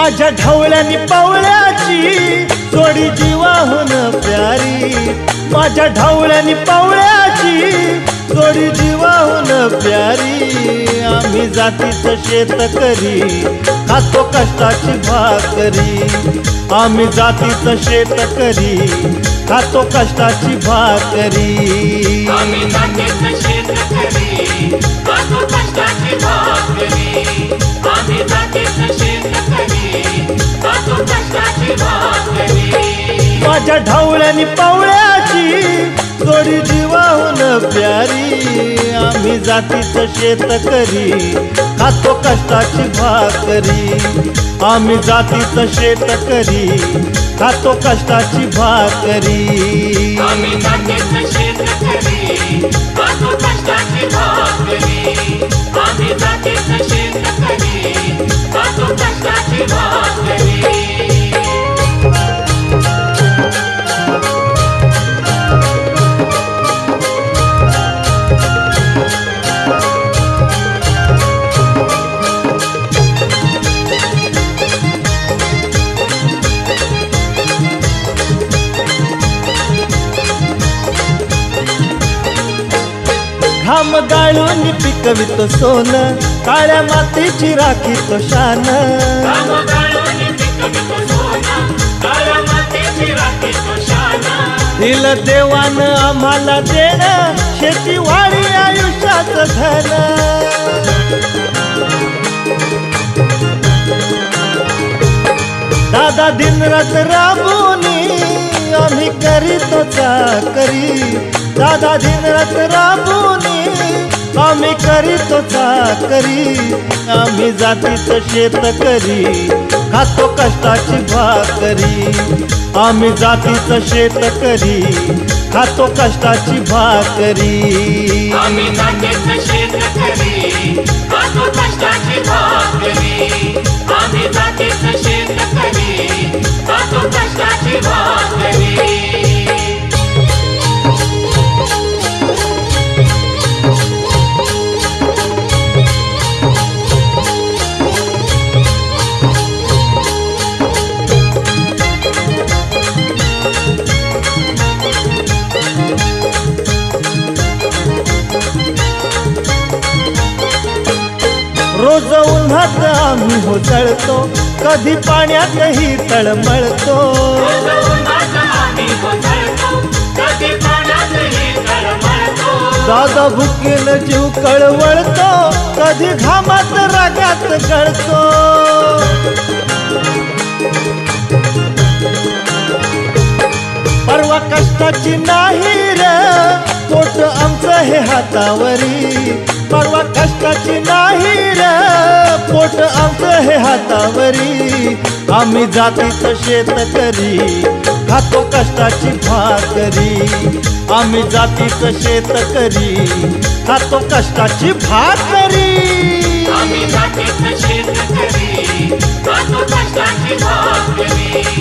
माझ्या ढवळ्यानी पवळ्याची जोडी जीवाहून प्यारी, माझ्या ढवळ्यानी पवळ्याची जोडी जीवाहून प्यारी। आम्ही जातीचं शेतकरी खातो कष्टाची भाकरी, आम्ही जातीचं शेतकरी खातो कष्टाची भाकरी। आम्ही जातीचं शेतकरी खातो कष्टाची भाकरी, आम्ही जातीचं शेतकरी खातो कष्टाची भाकरी। माझ्या ढवळ्यानी पवळ्याची जोडी जीवाहून प्यारी, आम्ही जातीचं शेतकरी खातो कष्टाची भाकरी, आम्ही जातीचं शेतकरी खातो कष्टाची भाकरी। आम्ही जातीचं शेतकरी खातो कष्टाची भाकरी, आम्ही जातीचं शेतकरी खातो कष्टाची भाकरी। घाम गाळून पिकवितो सोन, काळ्या मातीची राखीतो शान। घाम गाळून पिकवितो सोन, काळ्या मातीची राखीतो शान। दिलं देवानं आम्हाला देणं, शेतीवाडी आयुष्याचं धन। दादा दिनरात राबूनी आम्ही करीतो चाकरी, दादा दिनरात राबूनी आम्ही करीतो चाकरी। आम्ही जातीचं शेतकरी खातो कष्टाची भाकरी, आम्ही जातीचं शेतकरी खातो कष्टाची भाकरी। आम्ही जातीचं शेतकरी खातो कष्टाची भाकरी, आम्ही जातीचं शेतकरी खातो कष्टाची भाकरी। रोज उन्हात आम्ही हो जळतो, कधी पाण्यातही तळमळतो। दादा भुकेल जीव कळवळतो, कधी घामात रागात गळतो। परवा कष्टाची नाही रे पोट आमचं हे हातावरी, परवा कष्टाची नाही रे पोट आमचं हे हातावरी। आम्ही जातीचं शेतकरी खातो कष्टाची भाकरी, आम्ही जातीचं शेतकरी खातो कष्टाची भाकरी। आम्ही जातीचं शेतकरी खातो कष्टाची भाकरी,